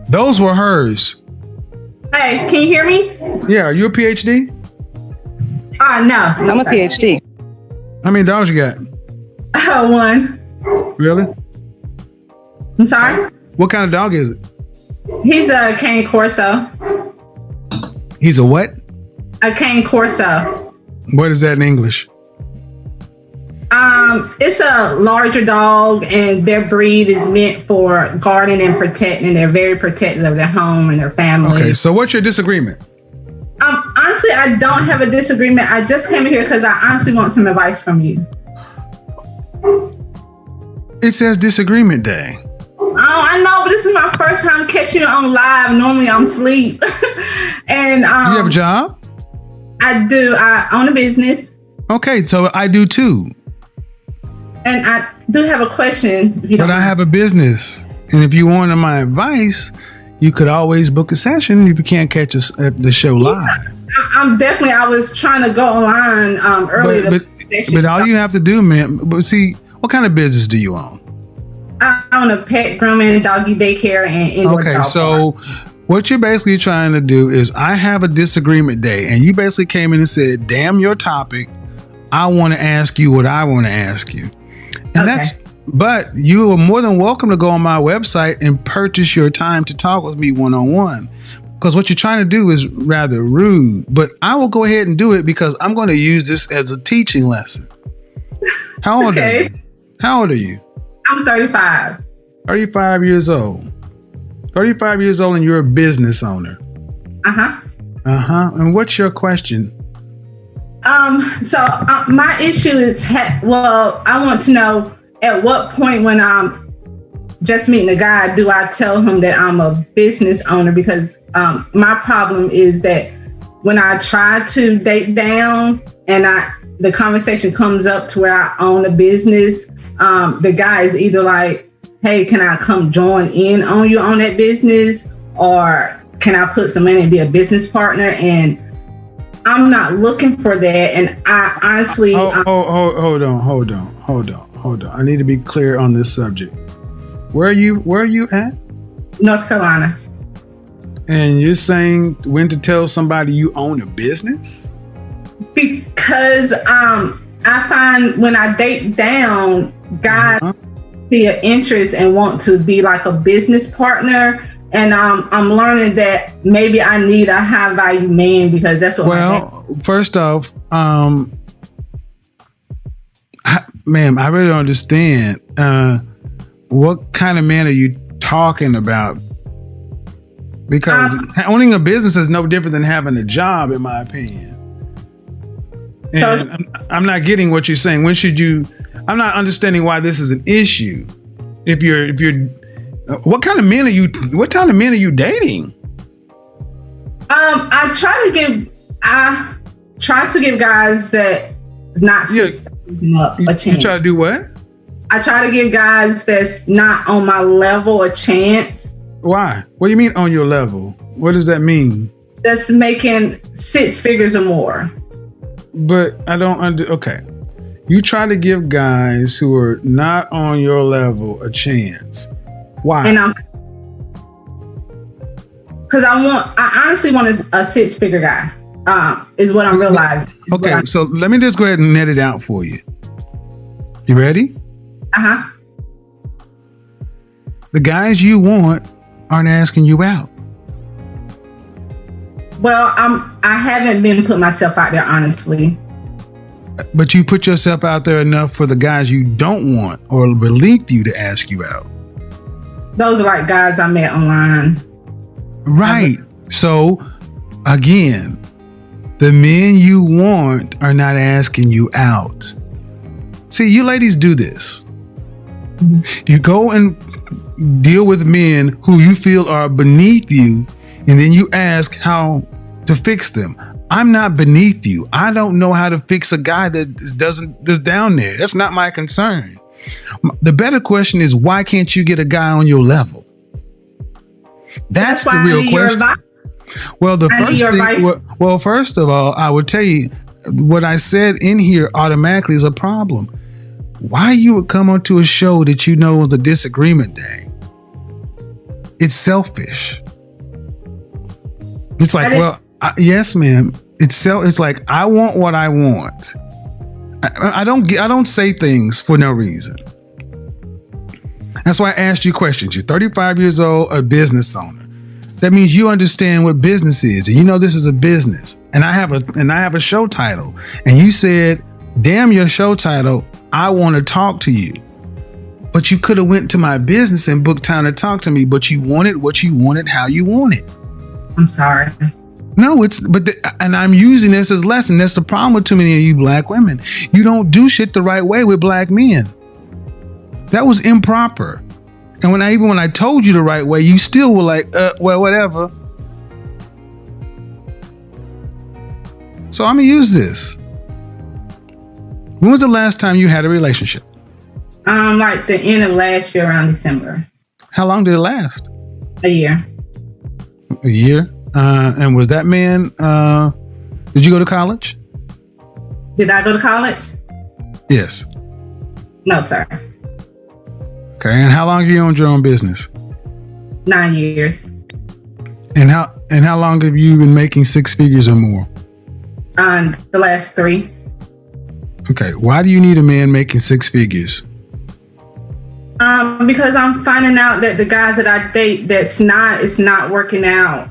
Those were hers. Hey, can you hear me? Yeah, are you a PhD? No. I'm a PhD. How many dogs you got? One. Really? I'm sorry? What kind of dog is it? He's a cane corso. He's a what? A cane corso. What is that in English? It's a larger dog, and their breed is meant for guarding and protecting. They're very protective of their home and their family. Okay, so what's your disagreement? Honestly, I don't have a disagreement. I just came here because I honestly want some advice from you. It says disagreement day. Oh, I know, but this is my first time catching it on live. Normally I'm asleep. And you have a job? I do. I own a business. Okay, so I do too. And I do have a question. But I have a business. And if you wanted my advice, you could always book a session if you can't catch us at the show live. I was trying to go online earlier. But all you have to do, man, but see, what kind of business do you own? I own a pet grooming, doggy daycare, and indoor Okay, dog so park. what you're basically trying to do is I have a disagreement day, and you basically came in and said, damn your topic. I want to ask you what I want to ask you. And but you are more than welcome to go on my website and purchase your time to talk with me one-on-one. Because what you're trying to do is rather rude, but I will go ahead and do it because I'm going to use this as a teaching lesson. How old are you? How old are you? I'm 35. 35 years old. 35 years old and you're a business owner. Uh-huh. Uh-huh. And what's your question? So my issue is, I want to know at what point when I'm just meeting a guy, do I tell him that I'm a business owner? Because my problem is that when I try to date down and the conversation comes up to where I own a business, the guy is either like, hey, can I come join in on you on that business? Or can I put some money and be a business partner? And I'm not looking for that. And I honestly... Hold on. I need to be clear on this subject. Where are you at? North Carolina. And you're saying when to tell somebody you own a business? Because I find when I date down, guys see an interest and want to be like a business partner. And I'm learning that maybe I need a high value man because that's what. Well, first off, ma'am, I really don't understand. What kind of man are you talking about? Because owning a business is no different than having a job, in my opinion. And so I'm not getting what you're saying. When should you? I'm not understanding why this is an issue. If you're, what kind of men are you? What kind of men are you dating? I try to give guys that not up a chance. You try to do what? I try to give guys that's not on my level a chance. Why? What do you mean on your level? What does that mean? That's making 6 figures or more. But I don't okay. You try to give guys who are not on your level a chance. Why? And because I honestly want a 6-figure guy. Is what I'm realizing. Okay, so let me just go ahead and net it out for you. You ready? Uh-huh. The guys you want aren't asking you out. Well, I haven't been putting myself out there, honestly. But you put yourself out there enough for the guys you don't want or beneath you to ask you out. Those are like guys I met online. Right. So, again, the men you want are not asking you out. See, you ladies do this. You go and deal with men who you feel are beneath you, and then you ask how to fix them. I'm not beneath you. I don't know how to fix a guy that's down there. That's not my concern. The better question is, why can't you get a guy on your level? That's the real question. Well, the first thing, well, first of all, I would tell you what I said in here automatically is a problem. why you would come onto a show that you know is a disagreement day. It's selfish. It's like, yes, ma'am. It's like, I want what I want. I don't say things for no reason. That's why I asked you questions. You're 35 years old, a business owner. That means you understand what business is, and you know this is a business. And I have a show title, and you said, "Damn your show title! I want to talk to you." But you could have went to my business and booked time to talk to me. But you wanted what you wanted, how you want it. I'm sorry. No, and I'm using this as a lesson. That's the problem with too many of you black women. You don't do shit the right way with black men. That was improper. And when I told you the right way, you still were like, well, whatever. So I'm gonna use this. When was the last time you had a relationship? Like the end of last year, around December. How long did it last? A year. A year? And was that man, did you go to college? Did I go to college? Yes. No, sir. Okay. And how long have you owned your own business? 9 years. And how long have you been making six figures or more? The last 3. Okay. Why do you need a man making six figures? Because I'm finding out that the guys that I date, it's not working out.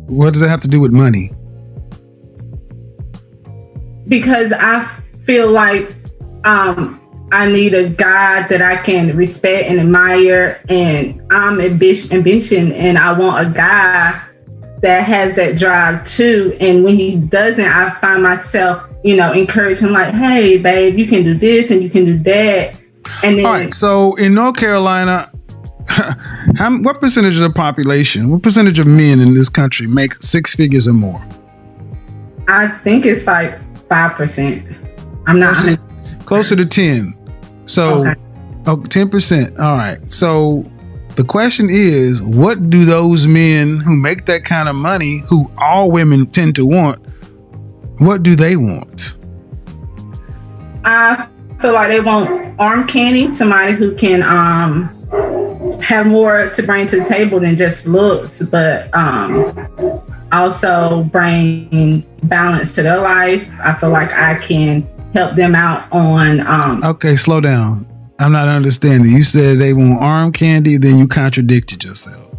What does that have to do with money? Because I feel like I need a guy that I can respect and admire, and I'm ambition, and I want a guy that has that drive too. And when he doesn't, I find myself, encouraging him, like, "Hey, babe, you can do this and you can do that." And then, all right. So in North Carolina, what percentage of the population, what percentage of men in this country make six figures or more? I think it's like 5%. I'm not closer to 10. So, okay. 10%. All right. So the question is, what do those men who make that kind of money, who all women tend to want, what do they want? I feel like they want arm candy, somebody who can have more to bring to the table than just looks, but also bring balance to their life. I feel like I can help them out on. Okay, slow down. I'm not understanding. You said they want arm candy, then you contradicted yourself.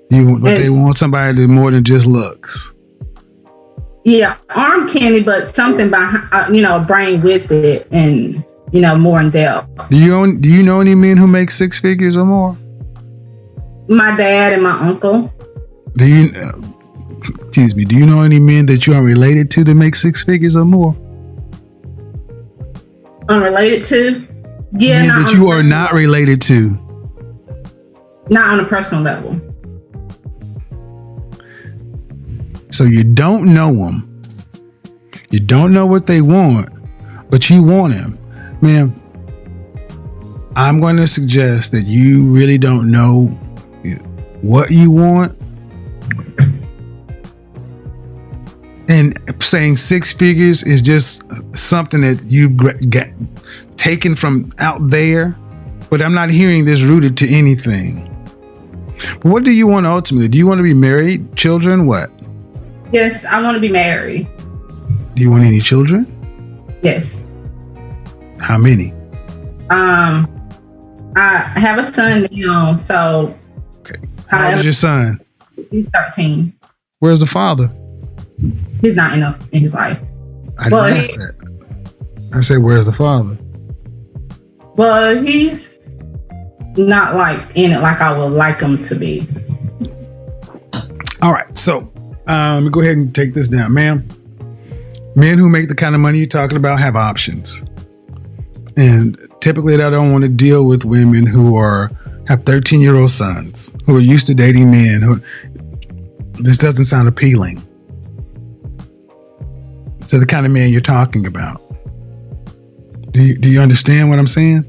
They want somebody that more than just looks. Yeah, arm candy, but something behind, brain with it, and more in depth. Do you know any men who make six figures or more? My dad and my uncle. Do you know any men that you are related to that make six figures or more? Unrelated to? Yeah, men that you are not related to. Not on a personal level. So you don't know them. You don't know what they want, but you want him. Man, I'm going to suggest that you really don't know what you want. And saying six figures is just something that you've got taken from out there. But I'm not hearing this rooted to anything. But what do you want ultimately? Do you want to be married? Children? What? Yes, I want to be married. Do you want any children? Yes. How many? I have a son now, so. Okay. How old is your son? He's 13. Where's the father? He's not enough in his life. I didn't ask that. I said, where's the father? Well, he's not like in it like I would like him to be. All right, so let me go ahead and take this down, ma'am. Men who make the kind of money you're talking about have options. And typically they don't want to deal with women who have 13-year-old sons who are used to dating men. This doesn't sound appealing to the kind of man you're talking about. Do you understand what I'm saying?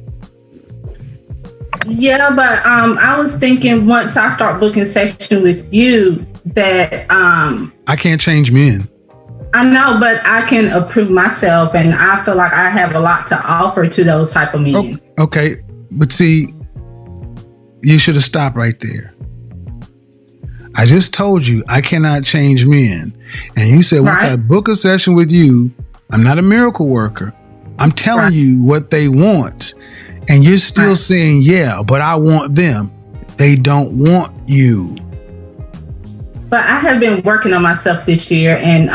Yeah, but I was thinking once I start booking session with you that I can't change men. I know, but I can approve myself, and I feel like I have a lot to offer to those type of men. Okay, but see, you should have stopped right there. I just told you I cannot change men. And you said, once I book a session with you, I'm not a miracle worker. I'm telling you what they want. And you're still saying, yeah, but I want them. They don't want you. But I have been working on myself this year and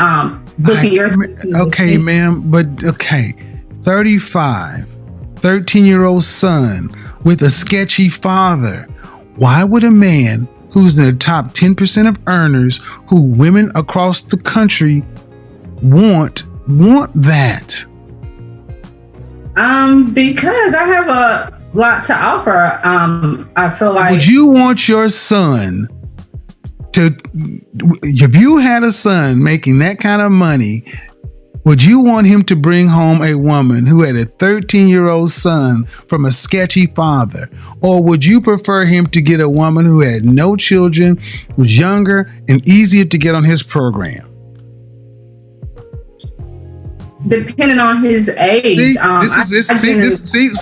booking your... Okay, ma'am, but okay. 35, 13-year-old son with a sketchy father. Why would a man who's in the top 10% of earners, who women across the country want that? Because I have a lot to offer. I feel like... Would you want your son to... If you had a son making that kind of money, would you want him to bring home a woman who had a 13-year-old son from a sketchy father? Or would you prefer him to get a woman who had no children, was younger, and easier to get on his program? Depending on his age. See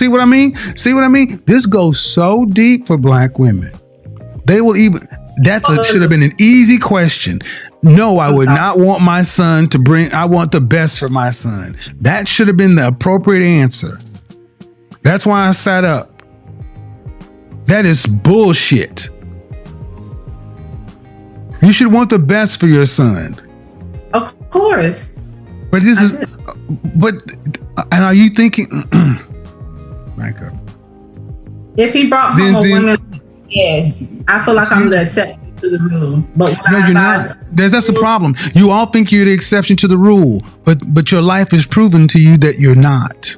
what I mean? See what I mean? This goes so deep for black women. They will even... should have been an easy question. No, I would not want my son to bring... I want the best for my son. That should have been the appropriate answer. That's why I sat up. That is bullshit. You should want the best for your son. Of course. But this is... But... And are you thinking... Back up. If he brought home a woman... Yes, I feel like I'm the exception to the rule. But no, you're not. That's the problem. You all think you're the exception to the rule, but your life is proven to you that you're not.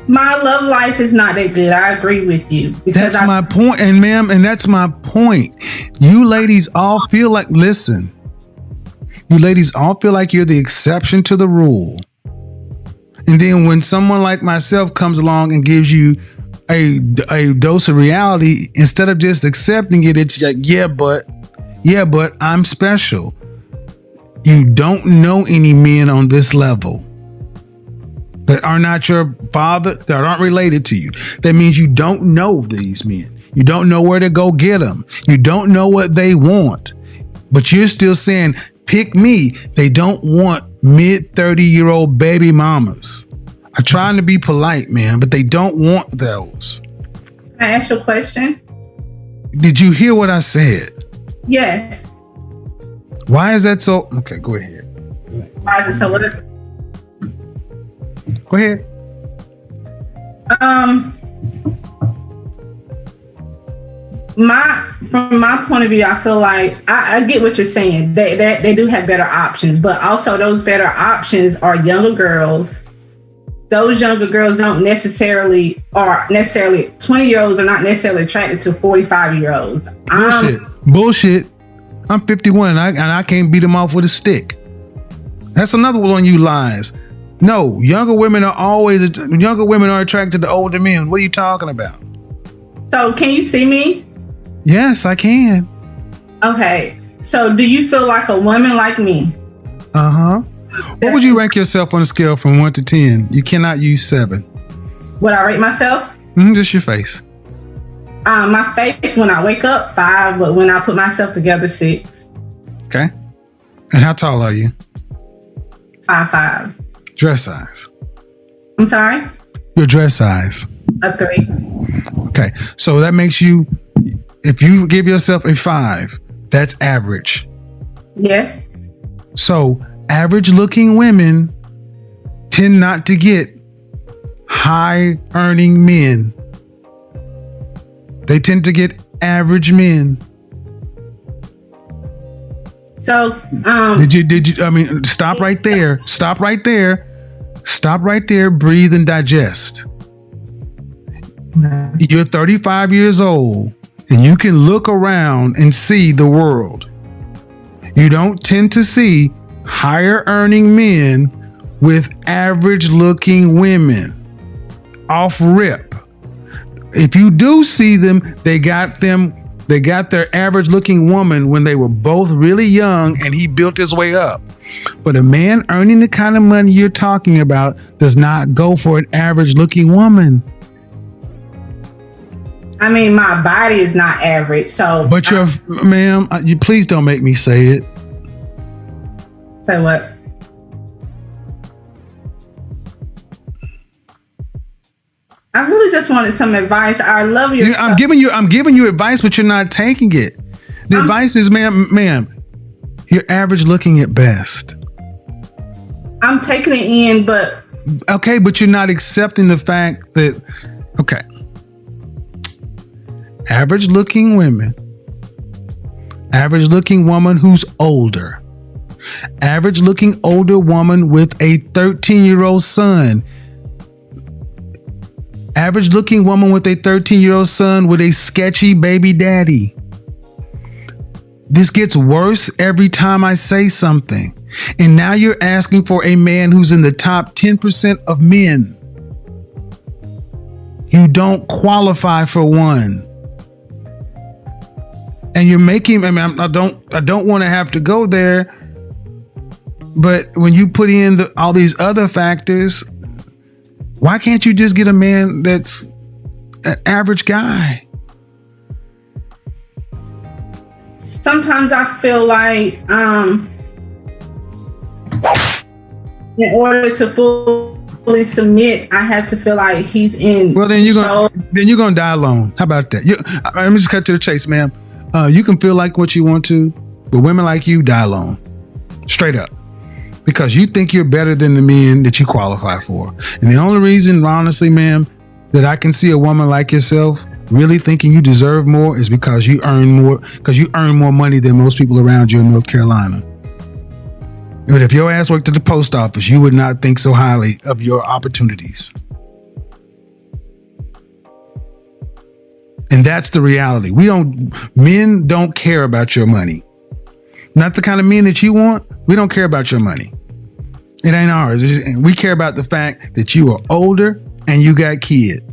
My love life is not that good. I agree with you. That's my point, and ma'am, and that's my point. You ladies all feel like, listen, you ladies all feel like you're the exception to the rule. And then when someone like myself comes along and gives you a dose of reality, instead of just accepting it, it's like, yeah, but I'm special. You don't know any men on this level that are not your father, that aren't related to you. That means you don't know these men. You don't know where to go get them. You don't know what they want, but you're still saying, pick me. They don't want mid 30-year-old baby mamas. I'm trying to be polite, man, but they don't want those. Can I ask you a question? Did you hear what I said? Yes. Why is that so? Okay, go ahead. Why is it so? Go ahead. From my point of view, I feel like I get what you're saying. They do have better options, but also those better options are younger girls. Those younger girls don't necessarily 20-year-olds are not necessarily attracted to 45-year-olds. Bullshit. I'm 51 and I can't beat them off with a stick. That's another one on you lies. No, younger women are attracted to older men. What are you talking about? So can you see me? Yes, I can. Okay. So do you feel like a woman like me? Uh-huh. What would you rank yourself on a scale from 1 to 10? You cannot use 7. Would I rate myself? Just your face. My face when I wake up, 5, but when I put myself together, 6. Okay. And how tall are you? 5'5". Dress size? I'm sorry? Your dress size? A 3. Okay. So that makes you, if you give yourself a 5, that's average. Yes. So average looking women tend not to get high earning men. They tend to get average men. So, did you, I mean, stop right there. Stop right there. Stop right there. Breathe and digest. You're 35 years old and you can look around and see the world. You don't tend to see higher earning men with average looking women off rip. If you do see them, they got their average looking woman when they were both really young and he built his way up. But a man earning the kind of money you're talking about does not go for an average looking woman. I mean, my body is not average, so. But ma'am, you please don't make me say it. Say what? I really just wanted some advice. I love your. I'm giving you advice, but you're not taking it. The advice is, ma'am, you're average looking at best. I'm taking it in, but. Okay, but you're not accepting the fact that, okay. Average looking women, average looking woman who's older, average looking older woman with a 13-year-old son, average looking woman with a 13-year-old son with a sketchy baby daddy. This gets worse every time I say something. And now you're asking for a man who's in the top 10% of men. You don't qualify for one. And you're making, I mean, I don't want to have to go there, but when you put in all these other factors, why can't you just get a man that's an average guy? Sometimes I feel like in order to fully submit, I have to feel like he's in. Well, then you're gonna die alone. How about that? Let me just cut to the chase, ma'am. You can feel like what you want to, but women like you die alone. Straight up. Because you think you're better than the men that you qualify for. And the only reason, honestly, ma'am, that I can see a woman like yourself really thinking you deserve more is because you earn more money than most people around you in North Carolina. But if your ass worked at the post office, you would not think so highly of your opportunities. And that's the reality. Men don't care about your money. Not the kind of men that you want. We don't care about your money. It ain't ours. We care about the fact that you are older and you got kids.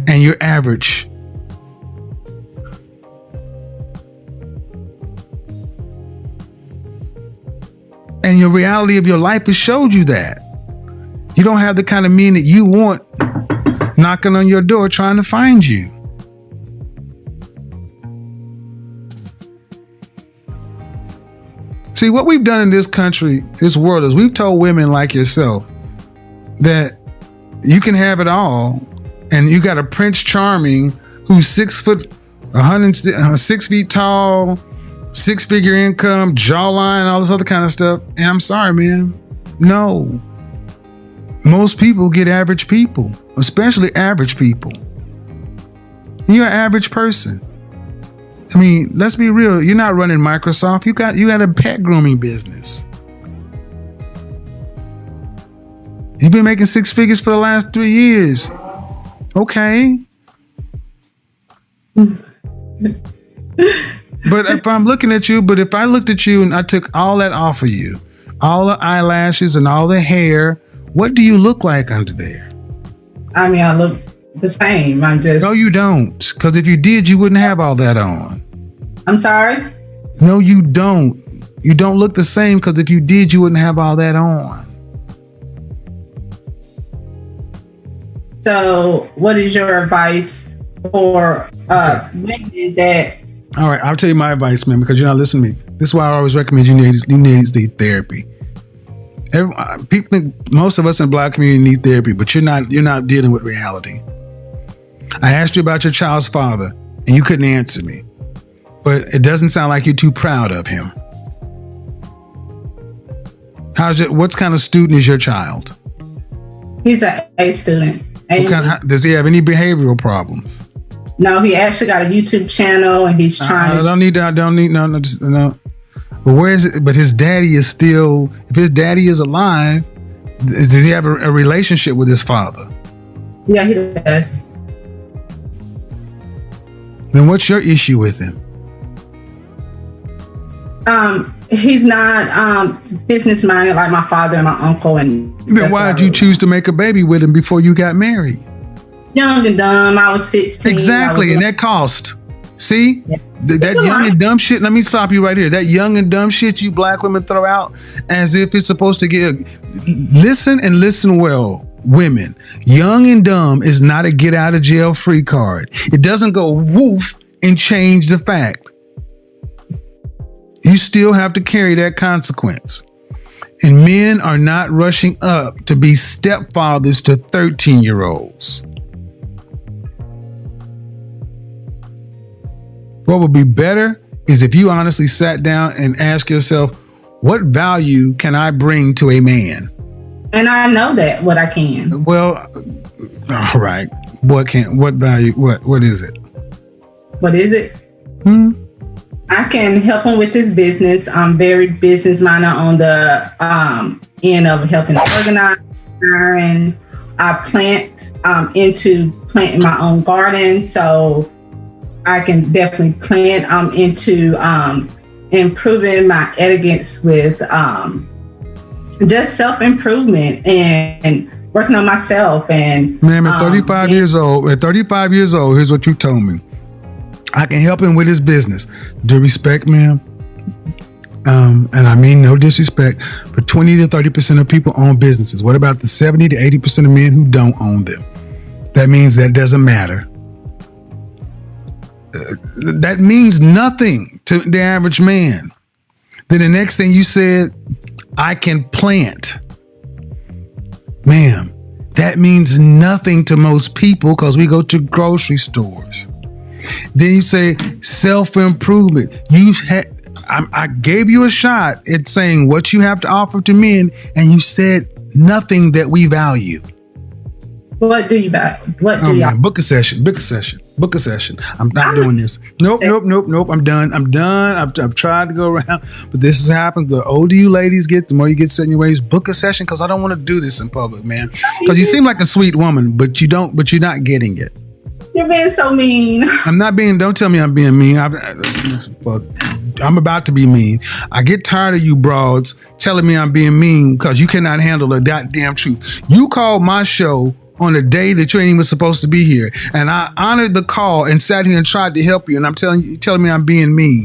And you're average. And your reality of your life has showed you that. You don't have the kind of men that you want knocking on your door trying to find you. See, what we've done in this country, this world, is we've told women like yourself that you can have it all, and you got a Prince Charming who's 6 feet tall, 6-figure income, jawline, all this other kind of stuff. And I'm sorry, man. No. Most people get average people, especially average people. You're an average person. I mean, let's be real. You're not running Microsoft. You got a pet grooming business. You've been making 6 figures for the last 3 years. Okay. But if I looked at you and I took all that off of you, all the eyelashes and all the hair, what do you look like under there? I mean, I look the same. No, you don't. Because if you did, you wouldn't have all that on. I'm sorry? No, you don't. You don't look the same because if you did, you wouldn't have all that on. So what is your advice for women that... All right, I'll tell you my advice, man, because you're not listening to me. This is why I always recommend you need therapy. People think most of us in the Black community need therapy, but you're not dealing with reality. I asked you about your child's father, and you couldn't answer me. But it doesn't sound like you're too proud of him. What kind of student is your child? He's an A student. Does he have any behavioral problems? No, he actually got a YouTube channel, and he's trying. I don't need no. But where is it? But his daddy is still. If his daddy is alive, does he have a relationship with his father? Yeah, he does. Then what's your issue with him? He's not business minded like my father and my uncle. And then why did you choose to make a baby with him before you got married? Young and dumb. I was 16. Exactly, and that cost. See, that young and dumb shit. Let me stop you right here. That young and dumb shit you black women throw out as if it's supposed to get. Listen and listen well, women. Young and dumb is not a get out of jail free card. It doesn't go woof and change the fact. You still have to carry that consequence. And men are not rushing up to be stepfathers to 13-year-olds. What would be better is if you honestly sat down and asked yourself, what value can I bring to a man? And I know that what I can. Well, all right. What value? What is it? What is it? I can help him with his business. I'm very business minded on the end of helping organize. And I plant into planting my own garden, so I can definitely plant into improving my etiquettes with just self-improvement and working on myself. And ma'am, at 35 years old, here's what you told me. I can help him with his business. Due respect, ma'am. And I mean no disrespect, but 20 to 30% of people own businesses. What about the 70 to 80% of men who don't own them? That means that doesn't matter. That means nothing to the average man. Then the next thing you said, I can plant. Ma'am, that means nothing to most people because we go to grocery stores. Then you say self-improvement. I gave you a shot at saying what you have to offer to men, and you said nothing that we value. What do you value? Man, book a session. I'm not doing this. Nope. I'm done. I've tried to go around, but this has happened. The older you ladies get, the more you get set in your ways. Book a session because I don't want to do this in public, man. Because you seem like a sweet woman, but you're not getting it. You're being so mean. I'm not being. Don't tell me I'm being mean. I'm about to be mean. I get tired of you broads telling me I'm being mean because you cannot handle the goddamn truth. You called my show on a day that you ain't even supposed to be here, and I honored the call and sat here and tried to help you. And I'm telling me I'm being mean.